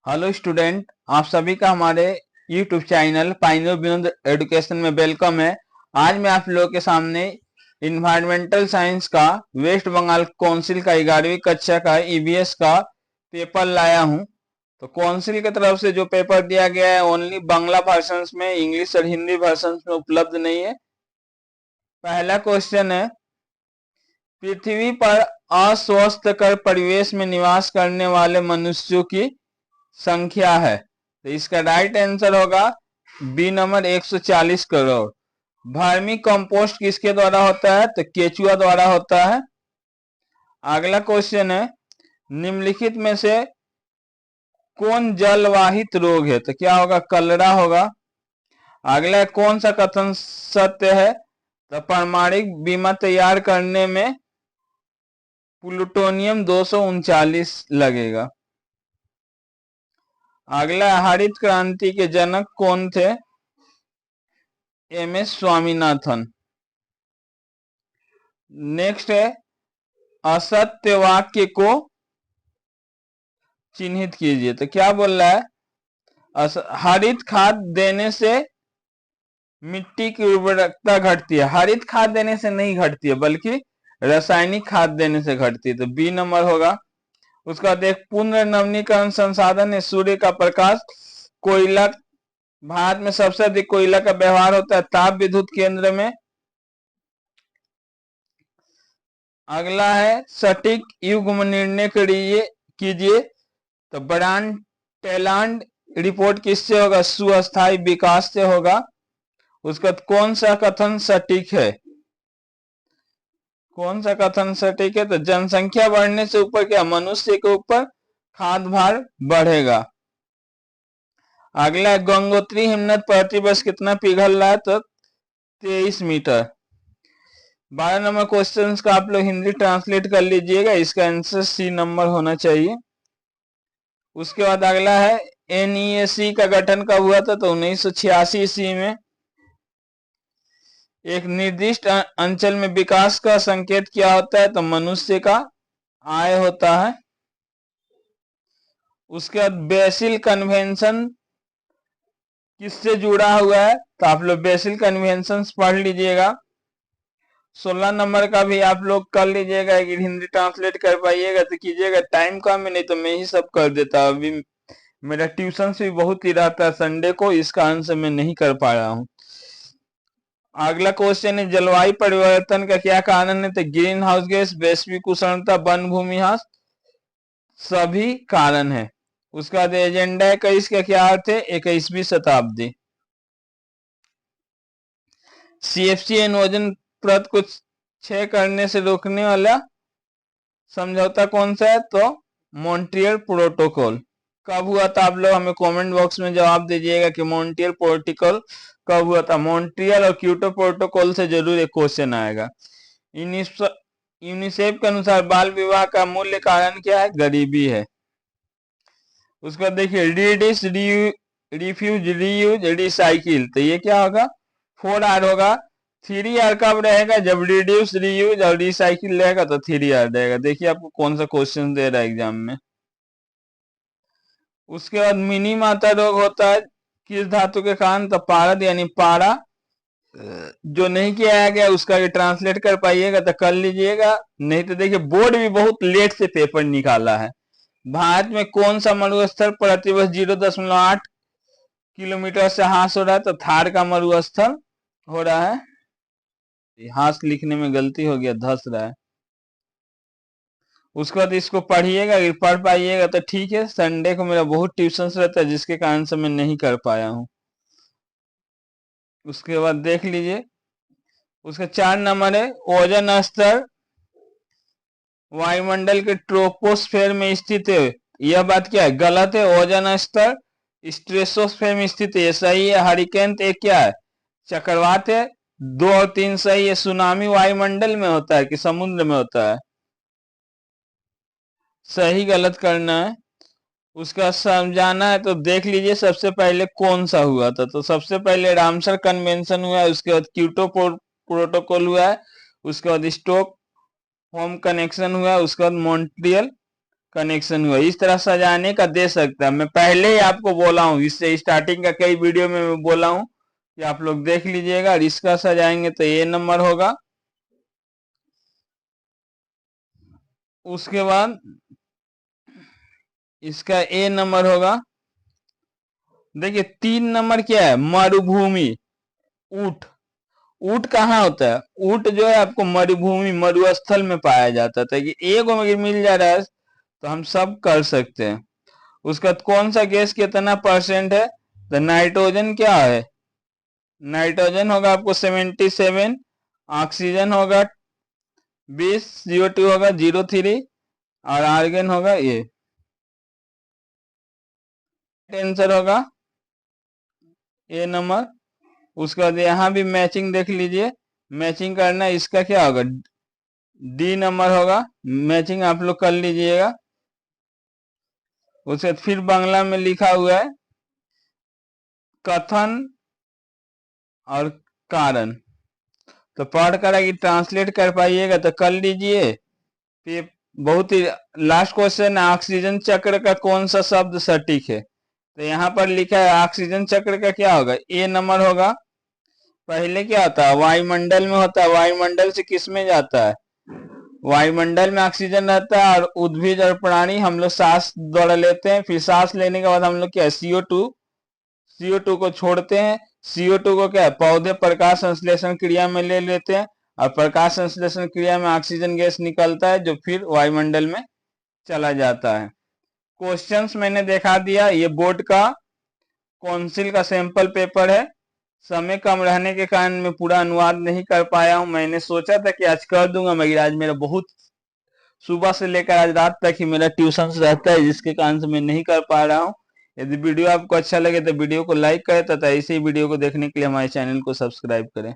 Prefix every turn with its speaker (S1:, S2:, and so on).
S1: Hello student, आप सभी का हमारे YouTube channel pioneer Vinod education में वेलकम है। आज मैं आप लोगों के सामने इन्वायरमेंटल साइंस का वेस्ट बंगाल काउंसिल का 11वीं कक्षा का ईवीएस का पेपर लाया हूं। तो काउंसिल की तरफ से जो पेपर दिया गया है ओनली बांग्ला वर्जन्स में, इंग्लिश और हिंदी वर्जन्स में उपलब्ध नहीं है। पहला क्वेश्चन है, पृथ्वी पर अस्वस्थकर परिवेश में निवास करने वाले मनुष्यों की संख्या है। तो इसका राइट आंसर होगा B number 140 crore. Vermi compost किसके द्वारा होता है? तो केचुआ द्वारा होता है। अगला क्वेश्चन है, निम्नलिखित में से कौन जलवाहित रोग है? तो क्या होगा? कलरा होगा। अगला कौन सा कथन सत्य है? तो परमाणु बीमा तैयार करने में प्लूटोनियम 239 लगेगा। अगला, हरित क्रांति के जनक कौन थे? एम.एस. स्वामीनाथन। नेक्स्ट है, असत्य वाक्य को चिन्हित कीजिए। तो क्या बोल रहा है? हरित खाद देने से मिट्टी की उर्वरकता घटती है। हरित खाद देने से नहीं घटती है, बल्कि रासायनिक खाद देने से घटती है। तो बी नंबर होगा। उसका बाद एक पुनर्नवीनीकरण संसाधन है सूर्य का प्रकाश। कोयला, भारत में सबसे अधिक कोयला का व्यवहार होता है ताप विद्युत केंद्र में। अगला है, सटीक युग्म निर्णय कीजिए। तो ब्रांड टैलांड रिपोर्ट किससे होगा? सुअस्थायी विकास से होगा। उसका कौन सा कथन सटीक है? कौन सा कथन सटीक है? तो जनसंख्या बढ़ने से ऊपर क्या, मनुष्य के ऊपर खाद्य भार बढ़ेगा। अगला, गंगोत्री हिमनद प्रतिवर्ष कितना पिघल रहा है? तो 23 मीटर। 12 नंबर क्वेश्चन का आप लोग हिंदी ट्रांसलेट कर लीजिएगा। इसका आंसर सी नंबर होना चाहिए। उसके बाद अगला है, एनईएसी का गठन कब हुआ था? तो 1986 ईस्वी में। एक निर्दिष्ट अंचल में विकास का संकेत क्या होता है? तो मनुष्य का आय होता है। उसके बाद बेसिल कन्वेंशन किससे जुड़ा हुआ है? तो आप लोग बेसिल कन्वेंशन पढ़ लीजिएगा। 16 नंबर का भी आप लोग कर लीजिएगा। अगर हिंदी ट्रांसलेट कर पाइएगा तो कीजिएगा, टाइम कम है, नहीं तो मैं ही सब कर देता। अभी मेरा ट्यूशन भी बहुत ही रहता है संडे को, इस कारण से मैं नहीं कर पा रहा हूँ। अगला क्वेश्चन है, जलवायु परिवर्तन का क्या कारण है? तो ग्रीन हाउस गैस, वैश्विक उष्णता, वन भूमि ह्रास, सभी कारण है। उसका बाद एजेंडा 21 का क्या अर्थ है? 21वीं शताब्दी। CFCN ओजोन परत को क्षय करने से रोकने वाला समझौता कौन सा है? तो मॉन्ट्रियल प्रोटोकॉल। कब हुआ था? आप लोग हमें कमेंट बॉक्स में जवाब दीजिएगा कि मॉन्ट्रियल प्रोटोकॉल कब हुआ था। मॉन्ट्रियल और क्योटो प्रोटोकॉल से जरूर एक क्वेश्चन आएगा। यूनिसेफ के अनुसार बाल विवाह का मूल्य कारण क्या है? गरीबी है। उसके बाद देखिए, रीडिस, रिफ्यूज, रीयूज, रिसाइकिल। तो ये क्या होगा? 4R होगा। 3R कब रहेगा? जब रिड्यूस, रीयूज और रिसाइकिल रहेगा तो 3R रहेगा। देखिए आपको कौन सा क्वेश्चन दे रहा है एग्जाम में। उसके बाद मिनी माता रोग होता है किस धातु के कारण? तो पारद यानी पारा। जो नहीं किया गया उसका भी ट्रांसलेट कर पाइएगा तो कर लीजिएगा, नहीं तो देखिए बोर्ड भी बहुत लेट से पेपर निकाला है। भारत में कौन सा मरुस्थल प्रतिवर्ष 0.8 किलोमीटर से ह्रास हो रहा है? तो थार का मरुस्थल हो रहा है। ह्रास लिखने में गलती हो गया, धस रहा है। उसके बाद इसको पढ़िएगा, अगर पढ़ पाइएगा तो ठीक है। संडे को मेरा बहुत ट्यूशन रहता है जिसके कारण से मैं नहीं कर पाया हूँ। उसके बाद देख लीजिए, उसका 4 नंबर है, ओजोन स्तर वायुमंडल के ट्रोपोस्फेयर में स्थित है। यह बात क्या है? गलत है। ओजोन स्तर स्ट्रेटोस्फेयर में स्थित है, सही है। हरिकेन एक क्या है? चक्रवात है। 2 और 3 सही है। सुनामी वायुमंडल में होता है कि समुद्र में होता है? सही गलत करना है। उसका समझाना है तो देख लीजिए सबसे पहले कौन सा हुआ था। तो सबसे पहले रामसर कन्वेंशन हुआ है, उसके बाद क्योटो प्रोटोकॉल हुआ है, उसके बाद स्टॉक होम कनेक्शन हुआ है, उसके बाद मॉन्ट्रियल कनेक्शन हुआ। इस तरह सजाने का दे सकता है। मैं पहले ही आपको बोला हूं, इससे स्टार्टिंग का कई वीडियो में मैं बोला हूं कि आप लोग देख लीजिएगा। और इसका सजाएंगे तो ये नंबर होगा। उसके बाद इसका ए नंबर होगा। देखिए 3 नंबर क्या है, मरुभूमि, ऊंट। ऊंट कहाँ होता है, ऊंट जो है आपको मरुभूमि मरुस्थल में पाया जाता था। कि एक अगर मिल जा रहा है तो हम सब कर सकते हैं। उसका कौन सा गैस कितना परसेंट है, तो नाइट्रोजन क्या है, नाइट्रोजन होगा आपको 77, ऑक्सीजन होगा 20, CO2 होगा 03 और आर्गन होगा ये। आंसर होगा ए नंबर। उसके बाद यहाँ भी मैचिंग देख लीजिए, मैचिंग करना इसका क्या होगा, डी नंबर होगा। मैचिंग आप लोग कर लीजिएगा। उसके बाद फिर बांग्ला में लिखा हुआ है कथन और कारण, तो पढ़ कर अगर ट्रांसलेट कर पाइएगा तो कर लीजिए। फिर बहुत ही लास्ट क्वेश्चन है, ऑक्सीजन चक्र का कौन सा शब्द सटीक है, तो यहाँ पर लिखा है ऑक्सीजन चक्र का क्या होगा, ए नंबर होगा। पहले क्या होता है, वायुमंडल में होता है, वायुमंडल से किस में जाता है, वायुमंडल में ऑक्सीजन रहता है। और उद्भिद और प्राणी हम लोग सांस द्वारा लेते हैं। फिर सांस लेने के बाद हम लोग क्या है, CO2 को छोड़ते हैं। CO2 को क्या है, पौधे प्रकाश संश्लेषण क्रिया में ले लेते हैं। और प्रकाश संश्लेषण क्रिया में ऑक्सीजन गैस निकलता है जो फिर वायुमंडल में चला जाता है। क्वेश्चंस मैंने दिखा दिया। ये बोर्ड का काउंसिल का सैंपल पेपर है। समय कम रहने के कारण मैं पूरा अनुवाद नहीं कर पाया हूं। मैंने सोचा था कि आज कर दूंगा, मगर आज मेरा बहुत सुबह से लेकर आज रात तक ही मेरा ट्यूशन रहता है, जिसके कारण से मैं नहीं कर पा रहा हूं। यदि वीडियो आपको अच्छा लगे तो वीडियो को लाइक करें तथा इसी वीडियो को देखने के लिए हमारे चैनल को सब्सक्राइब करें।